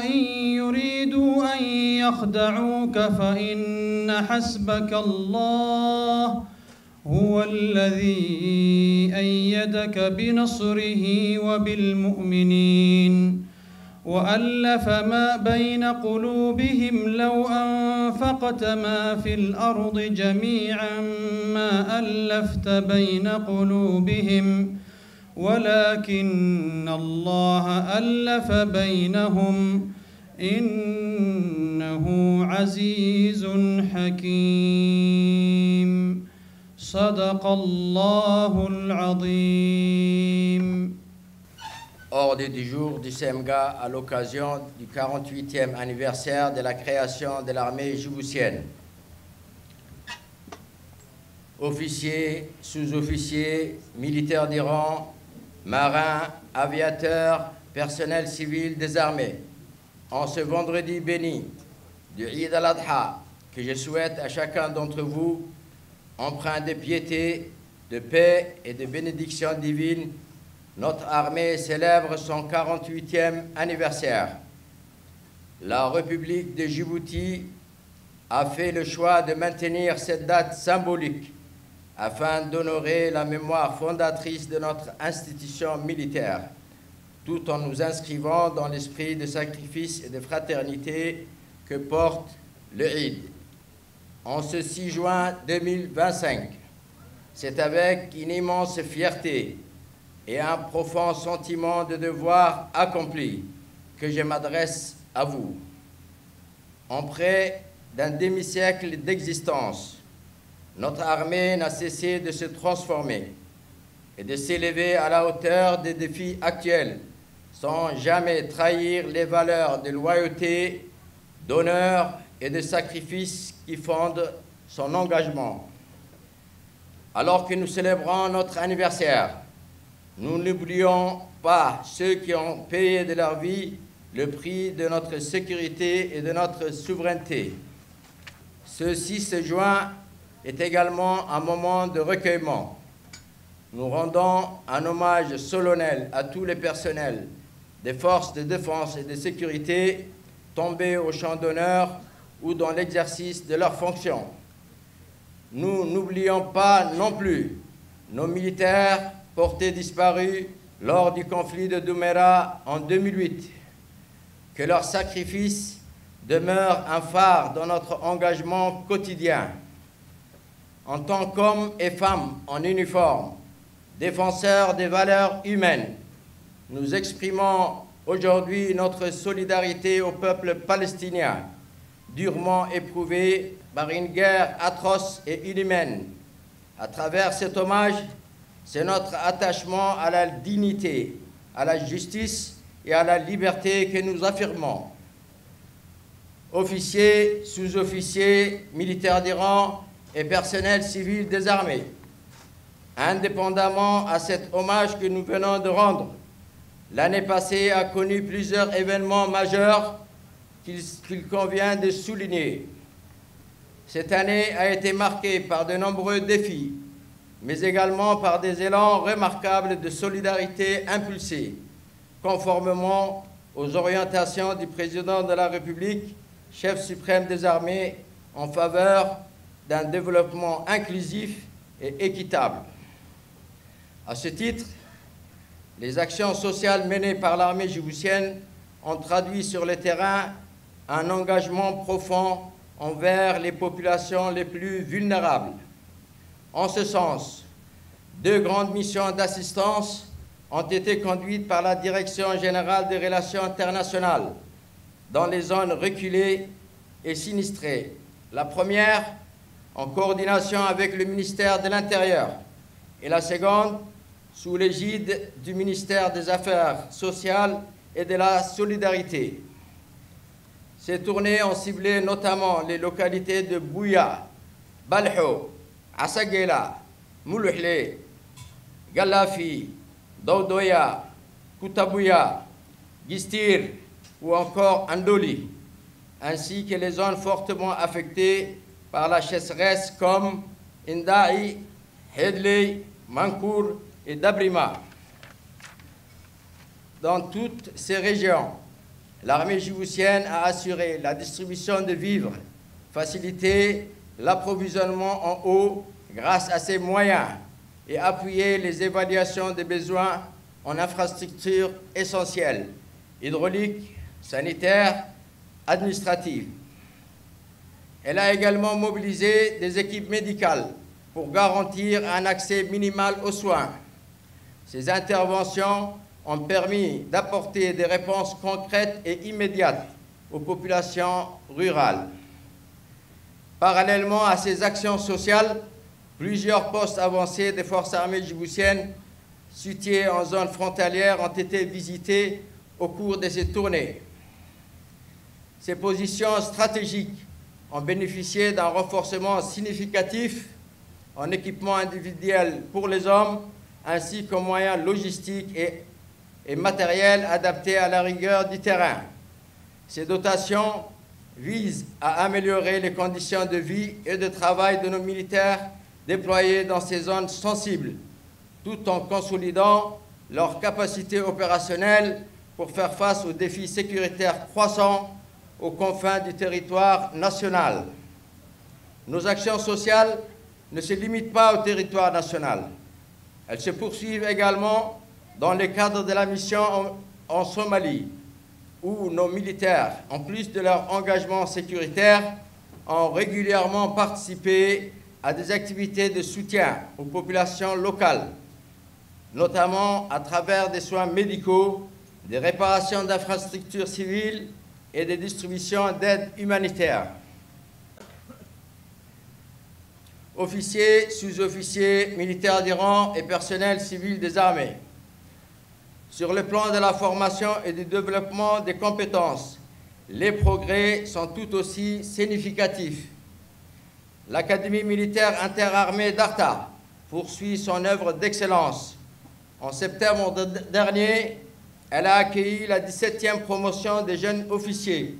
وإن يريدوا أن يخدعوك فإن حسبك الله هو الذي أيدك بنصره وبالمؤمنين وألف ما بين قلوبهم لو أنفقت ما في الأرض جميعا ما ألفت بين قلوبهم ولكن الله ألف بينهم إنه عزيز حكيم صدق الله العظيم. Ordre du jour du CMGA à l'occasion du 48e anniversaire de la création de l'armée djiboutienne. Officiers, sous-officiers, militaires d'Iran, marins, aviateurs, personnel civil des armées, en ce vendredi béni du Eid al-Adha, que je souhaite à chacun d'entre vous, empreint de piété, de paix et de bénédiction divine, notre armée célèbre son 48e anniversaire. La République de Djibouti a fait le choix de maintenir cette date symbolique afin d'honorer la mémoire fondatrice de notre institution militaire, tout en nous inscrivant dans l'esprit de sacrifice et de fraternité que porte le Eid. En ce 6 juin 2025, c'est avec une immense fierté et un profond sentiment de devoir accompli que je m'adresse à vous. En près d'un demi-siècle d'existence, notre armée n'a cessé de se transformer et de s'élever à la hauteur des défis actuels sans jamais trahir les valeurs de loyauté, d'honneur et de sacrifice qui fondent son engagement. Alors que nous célébrons notre anniversaire, nous n'oublions pas ceux qui ont payé de leur vie le prix de notre sécurité et de notre souveraineté. Ce 6 juin est également un moment de recueillement. Nous rendons un hommage solennel à tous les personnels des forces de défense et de sécurité tombés au champ d'honneur ou dans l'exercice de leurs fonctions. Nous n'oublions pas non plus nos militaires portés disparus lors du conflit de Doumera en 2008. Que leur sacrifice demeure un phare dans notre engagement quotidien. En tant qu'hommes et femmes en uniforme, défenseurs des valeurs humaines, nous exprimons aujourd'hui notre solidarité au peuple palestinien, durement éprouvé par une guerre atroce et inhumaine. À travers cet hommage, c'est notre attachement à la dignité, à la justice et à la liberté que nous affirmons. Officiers, sous-officiers, militaires d'Iran et personnel civil des armées, indépendamment à cet hommage que nous venons de rendre, l'année passée a connu plusieurs événements majeurs qu'il convient de souligner. Cette année a été marquée par de nombreux défis, mais également par des élans remarquables de solidarité impulsés, conformément aux orientations du président de la République, chef suprême des armées, en faveur d'un développement inclusif et équitable. À ce titre, les actions sociales menées par l'armée djiboutienne ont traduit sur le terrain un engagement profond envers les populations les plus vulnérables. En ce sens, 2 grandes missions d'assistance ont été conduites par la Direction générale des relations internationales dans les zones reculées et sinistrées. La première, en coordination avec le ministère de l'Intérieur, et la seconde, sous l'égide du ministère des Affaires sociales et de la Solidarité. Ces tournées ont ciblé notamment les localités de Bouya, Balho, Asagela, Moulouhlé, Galafi, Daudoya, Koutabouya, Gistir ou encore Andoli, ainsi que les zones fortement affectées par la sécheresse comme Indaï, Hedley, Mankour et Dabrima. Dans toutes ces régions, l'armée djiboutienne a assuré la distribution de vivres, facilité l'approvisionnement en eau grâce à ses moyens et appuyé les évaluations des besoins en infrastructures essentielles, hydrauliques, sanitaires, administratives. Elle a également mobilisé des équipes médicales pour garantir un accès minimal aux soins. Ces interventions ont permis d'apporter des réponses concrètes et immédiates aux populations rurales. Parallèlement à ces actions sociales, plusieurs postes avancés des forces armées djiboutiennes situés en zone frontalière ont été visités au cours de ces tournées. Ces positions stratégiques ont bénéficié d'un renforcement significatif en équipement individuel pour les hommes, ainsi qu'en moyens logistiques et matériels adaptés à la rigueur du terrain. Ces dotations visent à améliorer les conditions de vie et de travail de nos militaires déployés dans ces zones sensibles, tout en consolidant leurs capacités opérationnelles pour faire face aux défis sécuritaires croissants aux confins du territoire national. Nos actions sociales ne se limitent pas au territoire national. Elles se poursuivent également dans le cadre de la mission en Somalie, où nos militaires, en plus de leur engagement sécuritaire, ont régulièrement participé à des activités de soutien aux populations locales, notamment à travers des soins médicaux, des réparations d'infrastructures civiles et des distributions d'aide humanitaire. Officiers, sous-officiers, militaires du rang et personnel civil des armées. Sur le plan de la formation et du développement des compétences, les progrès sont tout aussi significatifs. L'Académie militaire interarmée d'Arta poursuit son œuvre d'excellence. En septembre dernier, elle a accueilli la 17e promotion des jeunes officiers.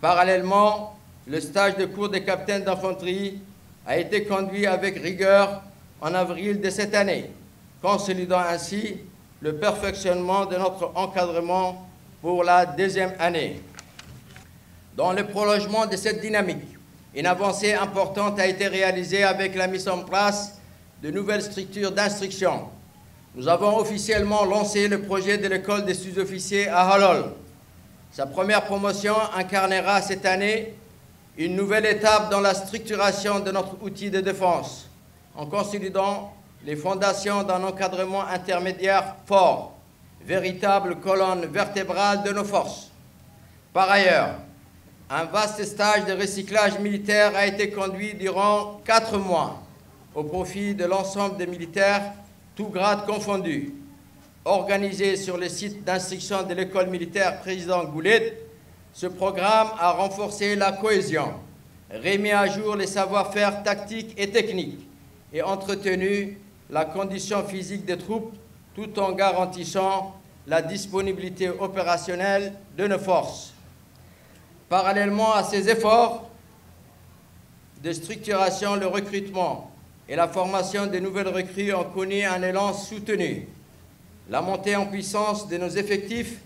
Parallèlement, le stage de cours des capitaines d'infanterie a été conduit avec rigueur en avril de cette année, consolidant ainsi le perfectionnement de notre encadrement pour la deuxième année. Dans le prolongement de cette dynamique, une avancée importante a été réalisée avec la mise en place de nouvelles structures d'instruction. Nous avons officiellement lancé le projet de l'école des sous-officiers à Halol. Sa première promotion incarnera cette année une nouvelle étape dans la structuration de notre outil de défense, en consolidant les fondations d'un encadrement intermédiaire fort, véritable colonne vertébrale de nos forces. Par ailleurs, un vaste stage de recyclage militaire a été conduit durant 4 mois au profit de l'ensemble des militaires, tous grades confondus. Organisé sur le site d'instruction de l'école militaire Président Goulet, ce programme a renforcé la cohésion, remis à jour les savoir-faire tactiques et techniques et entretenu la condition physique des troupes tout en garantissant la disponibilité opérationnelle de nos forces. Parallèlement à ces efforts de structuration, le recrutement et la formation de nouvelles recrues ont connu un élan soutenu. La montée en puissance de nos effectifs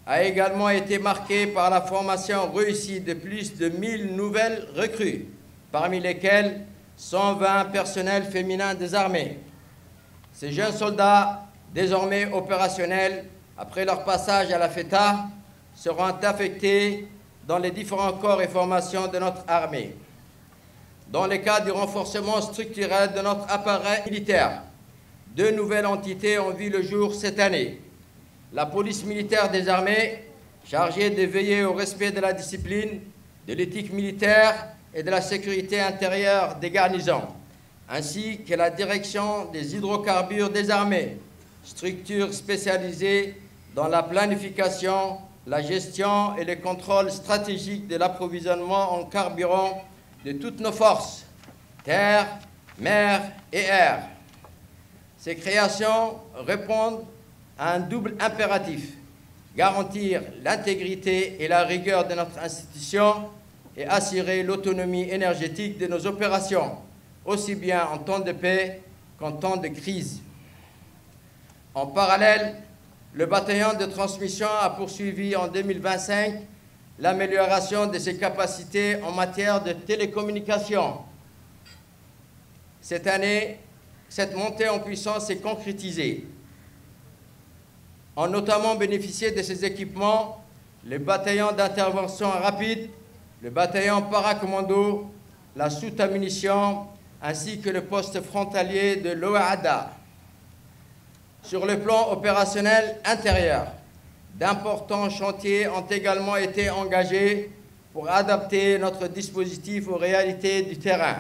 a également été marquée par la formation réussie de plus de 1000 nouvelles recrues, parmi lesquelles 120 personnels féminins des armées. Ces jeunes soldats, désormais opérationnels, après leur passage à la FETA, seront affectés dans les différents corps et formations de notre armée. Dans le cadre du renforcement structurel de notre appareil militaire, 2 nouvelles entités ont vu le jour cette année. La police militaire des armées, chargée de veiller au respect de la discipline, de l'éthique militaire et de la sécurité intérieure des garnisons, ainsi que la direction des hydrocarbures des armées, structure spécialisée dans la planification, la gestion et le contrôle stratégique de l'approvisionnement en carburant de toutes nos forces, terre, mer et air. Ces créations répondent à un double impératif: garantir l'intégrité et la rigueur de notre institution et assurer l'autonomie énergétique de nos opérations, aussi bien en temps de paix qu'en temps de crise. En parallèle, le bataillon de transmission a poursuivi en 2025 l'amélioration de ses capacités en matière de télécommunication. Cette année, cette montée en puissance s'est concrétisée. En notamment bénéficié de ces équipements, le bataillon d'intervention rapide, le bataillon paracommando, la soute à munitions, ainsi que le poste frontalier de l'Ouahada. Sur le plan opérationnel intérieur, d'importants chantiers ont également été engagés pour adapter notre dispositif aux réalités du terrain.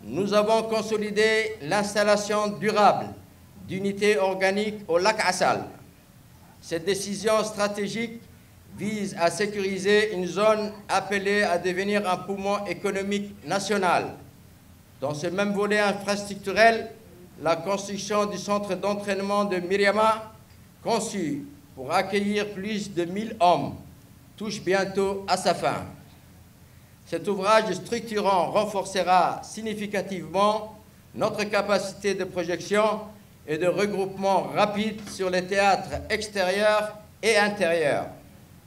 Nous avons consolidé l'installation durable d'unités organiques au lac Assal. Cette décision stratégique vise à sécuriser une zone appelée à devenir un poumon économique national. Dans ce même volet infrastructurel, la construction du centre d'entraînement de Myriama, conçu pour accueillir plus de 1000 hommes, touche bientôt à sa fin. Cet ouvrage structurant renforcera significativement notre capacité de projection et de regroupement rapide sur les théâtres extérieurs et intérieurs.